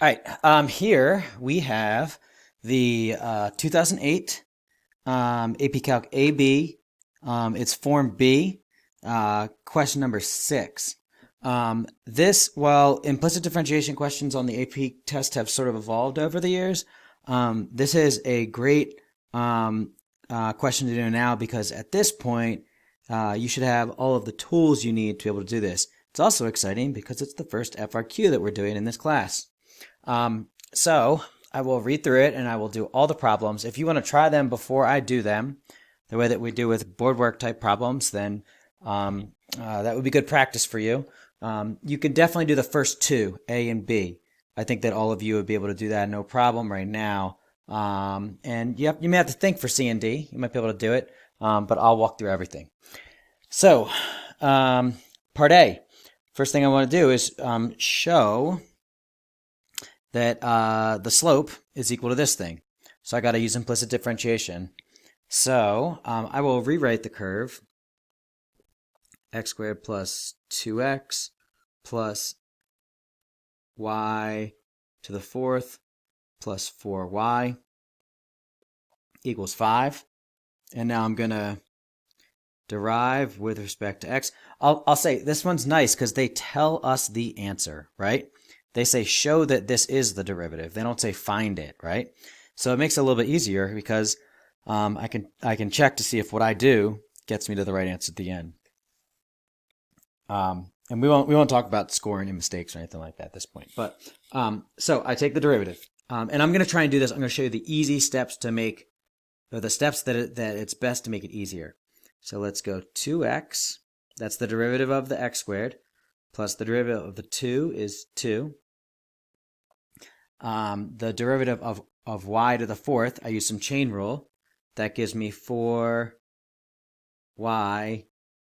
All right, here we have the 2008 AP Calc AB. It's Form B, question number 6. While implicit differentiation questions on the AP test have sort of evolved over the years, this is a great question to do now because at this point, you should have all of the tools you need to be able to do this. It's also exciting because it's the first FRQ that we're doing in this class. So I will read through it and I will do all the problems. If you want to try them before I do them, the way that we do with board work type problems, then that would be good practice for you. You can definitely do the first two, A and B. I think that all of you would be able to do that no problem right now. And you may have to think for C and D. You might be able to do it, but I'll walk through everything. So, part A. First thing I want to do is show that the slope is equal to this thing. So I got to use implicit differentiation. So I will rewrite the curve x squared plus 2x plus y to the fourth plus 4y equals 5. And now I'm going to derive with respect to x. I'll say this one's nice because they tell us the answer, right? They say show that this is the derivative. They don't say find it, right? So it makes it a little bit easier because I can check to see if what I do gets me to the right answer at the end. And we won't talk about scoring and mistakes or anything like that at this point. But so I take the derivative, and I'm going to try and do this. I'm going to show you the easy steps to make, or the steps that it's best to make it easier. So let's go 2x. That's the derivative of the x squared, plus the derivative of the 2 is 2. The derivative of y to the fourth, I use some chain rule. That gives me 4y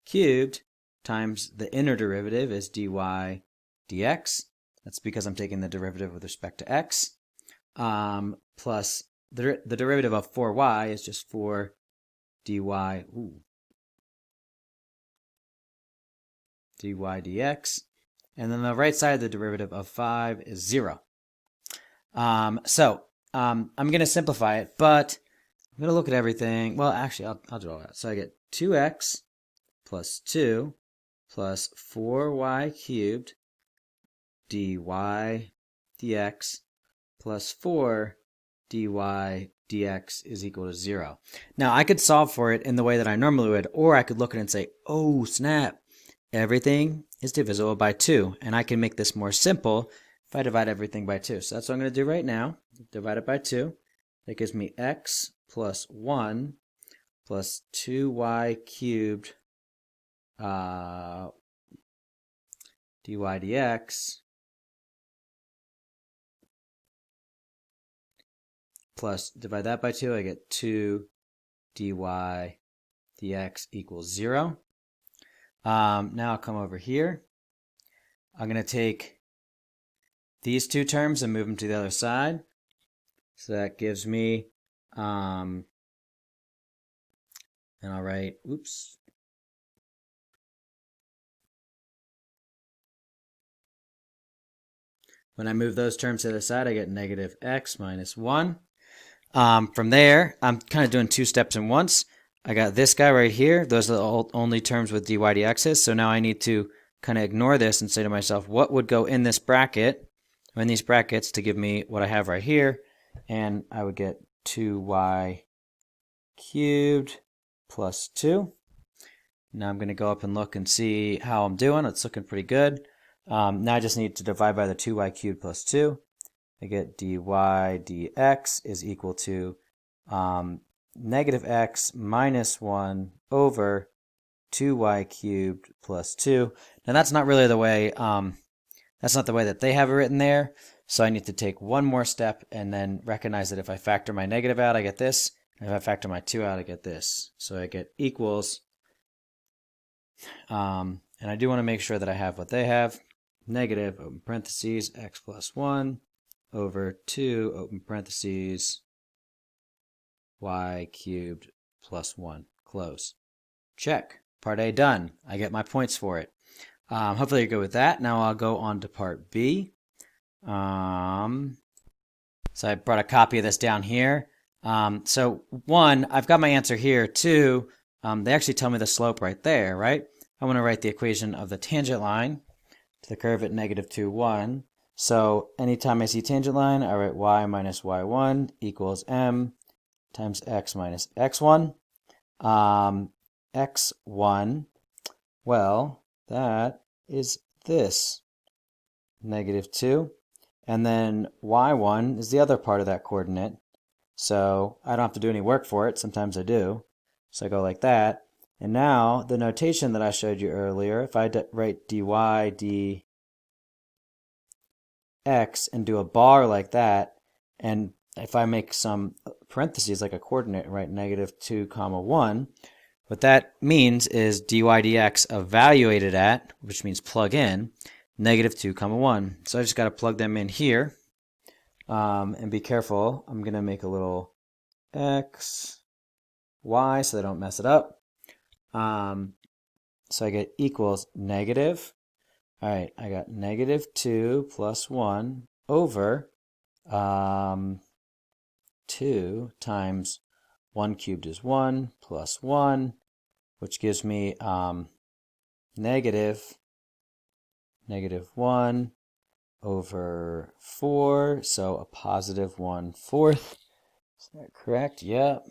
cubed times the inner derivative is dy dx. That's because I'm taking the derivative with respect to x. Plus the derivative of 4y is just 4 dy dx. And then the right side of the derivative of 5 is 0. I'm going to simplify it, but I'm going to look at everything. Well, actually, I'll do all that. So I get 2x plus 2 plus 4y cubed dy dx plus 4 dy dx is equal to 0. Now, I could solve for it in the way that I normally would, or I could look at it and say, oh, snap, everything is divisible by 2. And I can make this more simple if I divide everything by 2. So that's what I'm going to do right now. Divide it by 2. That gives me x plus 1 plus 2y cubed dy dx plus divide that by 2. I get 2 dy dx equals 0. Now I'll come over here. I'm going to take these two terms and move them to the other side. So that gives me, and I'll write, oops. When I move those terms to the other side, I get negative x minus 1. From there, I'm kind of doing two steps in once. I got this guy right here. Those are the only terms with dy dx's. So now I need to kind of ignore this and say to myself, what would go in this bracket, or in these brackets, to give me what I have right here? And I would get 2y cubed plus 2. Now I'm going to go up and look and see how I'm doing. It's looking pretty good. Now I just need to divide by the 2y cubed plus 2. I get dy dx is equal to negative x minus 1 over 2y cubed plus 2. Now that's not really the way, that's not the way that they have it written there. So I need to take one more step and then recognize that if I factor my negative out, I get this. And if I factor my 2 out, I get this. So I get equals, and I do want to make sure that I have what they have. Negative, open parentheses, x plus 1 over 2, open parentheses, y cubed plus 1, close. Check. Part A done. I get my points for it. Hopefully you're good with that. Now I'll go on to part B. So I brought a copy of this down here. So 1, I've got my answer here. 2, they actually tell me the slope right there, right? I want to write the equation of the tangent line to the curve at -2, 1. So anytime I see tangent line, I write y minus y1 equals m times x minus x1. X1, well, that is this, -2. And then y1 is the other part of that coordinate. So I don't have to do any work for it. Sometimes I do. So I go like that. And now the notation that I showed you earlier, if I write dy dx and do a bar like that, and if I make some parentheses like a coordinate and write -2, 1, what that means is dy dx evaluated at, which means plug in, -2, 1. So I just got to plug them in here. And be careful, I'm going to make a little x, y, so I don't mess it up. So I get equals negative. All right, I got -2 plus 1 over 2 times 1 cubed is 1 plus 1, which gives me negative 1 over 4, so a positive 1/4. Is that correct? Yep.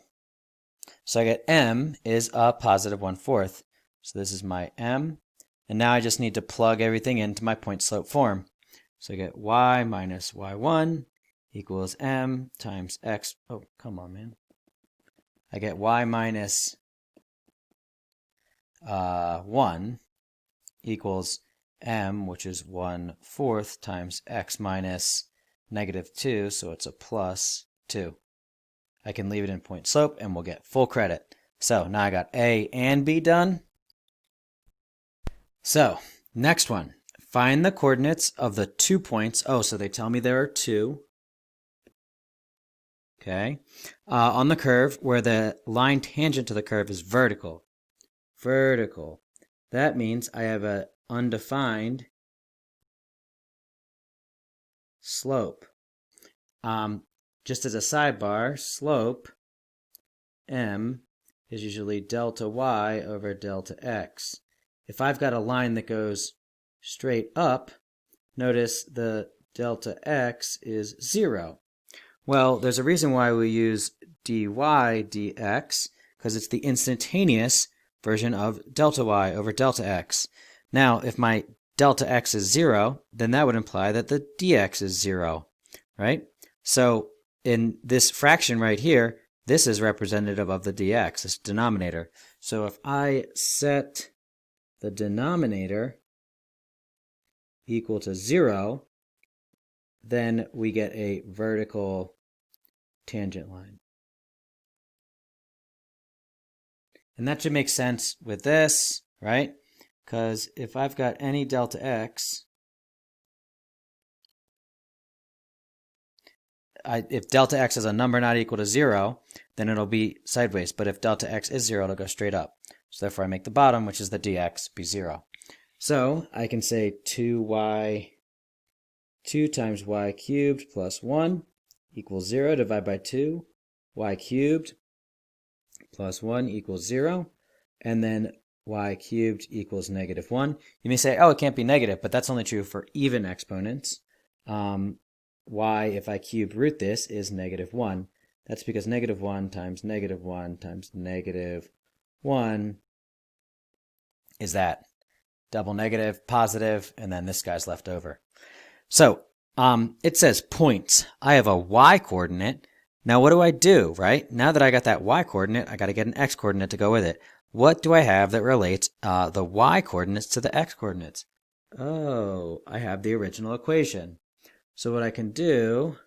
So I get m is a positive 1/4. So this is my m. And now I just need to plug everything into my point slope form. So I get y minus y1 equals m times x. Oh, come on, man. I get y minus 1 equals m, which is 1/4 times x minus -2, so it's a plus 2. I can leave it in point slope and we'll get full credit. So now I got A and B done. So next one, find the coordinates of the 2 points. Oh, so they tell me there are 2. Okay. On the curve where the line tangent to the curve is vertical. Vertical. That means I have an undefined slope. Just as a sidebar, slope, m, is usually delta y over delta x. If I've got a line that goes straight up, notice the delta x is 0. Well, there's a reason why we use dy dx, because it's the instantaneous version of delta y over delta x. Now, if my delta x is 0, then that would imply that the dx is 0, right? So in this fraction right here, this is representative of the dx, this denominator. So if I set the denominator equal to 0, then we get a vertical tangent line. And that should make sense with this, right? Because if I've got any delta x, if delta x is a number not equal to 0, then it'll be sideways. But if delta x is 0, it'll go straight up. So therefore I make the bottom, which is the dx, be 0. So I can say 2 times y cubed plus 1 equals 0. Divide by 2. Y cubed plus 1 equals 0. And then y cubed equals -1. You may say, oh, it can't be negative, but that's only true for even exponents. Y, if I cube root this, is -1. That's because -1 times -1 times -1 is that. Double negative, positive, and then this guy's left over. So it says points. I have a y coordinate. Now what do I do, right? Now that I got that y coordinate, I got to get an x coordinate to go with it. What do I have that relates the y coordinates to the x coordinates? Oh, I have the original equation. So what I can do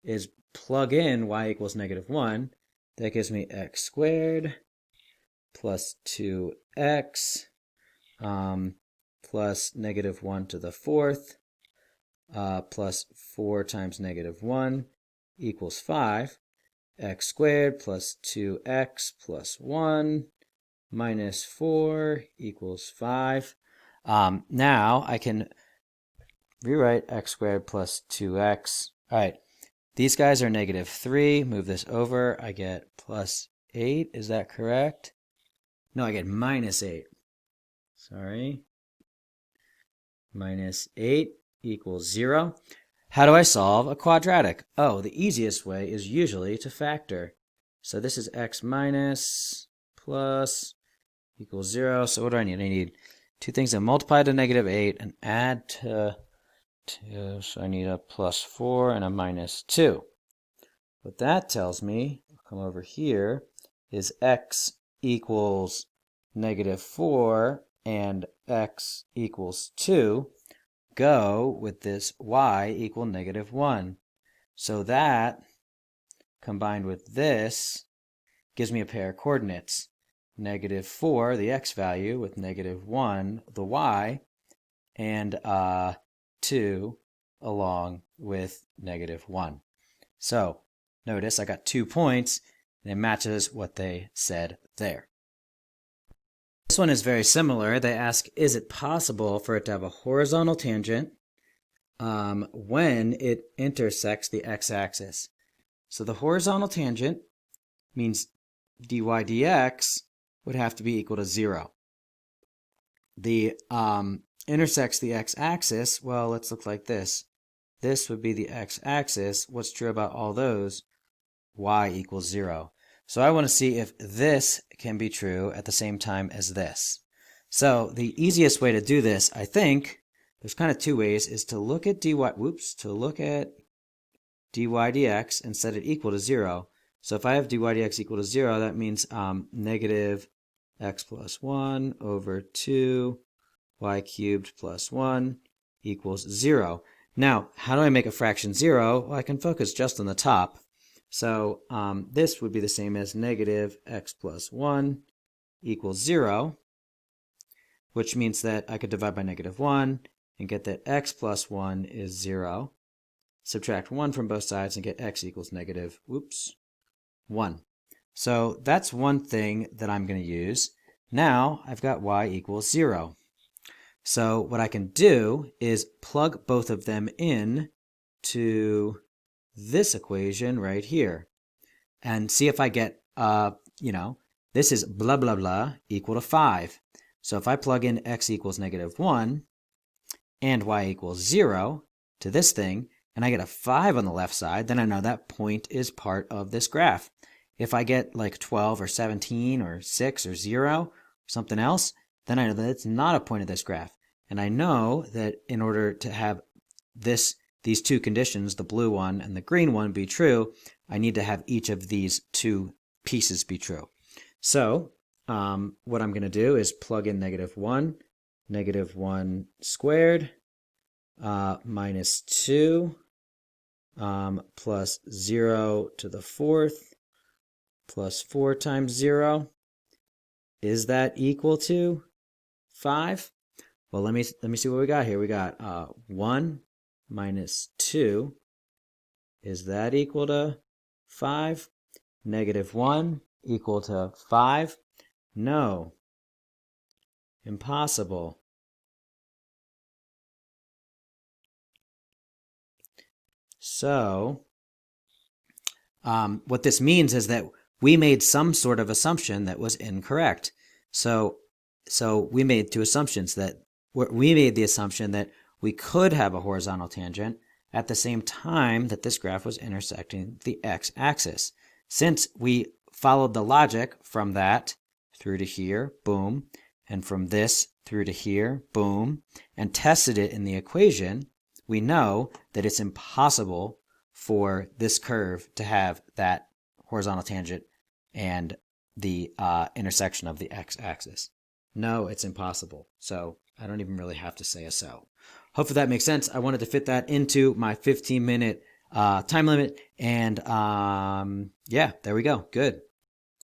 is plug in y equals -1. That gives me x squared plus 2x plus -1 to the 4th plus 4 times -1 equals 5. X squared plus 2x plus 1 minus 4 equals 5. Now I can rewrite x squared plus 2x. All right, these guys are negative 3. Move this over. I get plus 8. Is that correct? No, I get minus 8. Sorry. Minus 8 equals 0. How do I solve a quadratic? Oh, the easiest way is usually to factor. So this is x minus plus equals 0. So what do I need? I need two things that multiply to negative 8 and add to 2. So I need a plus 4 and a minus 2. What that tells me, I'll come over here, is x equals negative 4 and x equals 2. Go with this y equal negative 1. So that, combined with this, gives me a pair of coordinates. Negative 4, the x value, with negative 1, the y, and 2 along with negative 1. So notice I got 2 points, and it matches what they said there. This one is very similar. They ask, is it possible for it to have a horizontal tangent when it intersects the x-axis? So the horizontal tangent means dy dx would have to be equal to 0. The intersects the x-axis, well, let's look like this. This would be the x-axis. What's true about all those? Y equals 0. So I want to see if this can be true at the same time as this. So the easiest way to do this, I think, there's kind of two ways, is to look at dy dx and set it equal to 0. So if I have dy dx equal to 0, that means negative x plus 1 over 2 y cubed plus 1 equals 0. Now, how do I make a fraction 0? Well, I can focus just on the top. So this would be the same as negative x plus 1 equals 0, which means that I could divide by negative 1 and get that x plus 1 is 0. Subtract 1 from both sides and get x equals negative 1. So that's one thing that I'm going to use. Now I've got y equals 0. So what I can do is plug both of them in to this equation right here and see if I get, this is blah, blah, blah equal to 5. So if I plug in x equals negative 1 and y equals 0 to this thing, and I get a 5 on the left side, then I know that point is part of this graph. If I get like 12 or 17 or 6 or 0 or something else, then I know that it's not a point of this graph. And I know that in order to have these two conditions, the blue one and the green one, be true, I need to have each of these two pieces be true. So what I'm going to do is plug in negative 1 squared minus 2 plus 0 to the 4th plus 4 times 0. Is that equal to 5? Well, let me see what we got here. We got 1 minus 2. Is that equal to 5? Negative 1 equal to 5? No. Impossible. So, what this means is that we made some sort of assumption that was incorrect. So we made two assumptions. We made the assumption that we could have a horizontal tangent at the same time that this graph was intersecting the x-axis. Since we followed the logic from that through to here, boom, and from this through to here, boom, and tested it in the equation, we know that it's impossible for this curve to have that horizontal tangent and the intersection of the x-axis. No, it's impossible. So I don't even really have to say a so. Hopefully that makes sense. I wanted to fit that into my 15-minute time limit. And yeah, there we go. Good.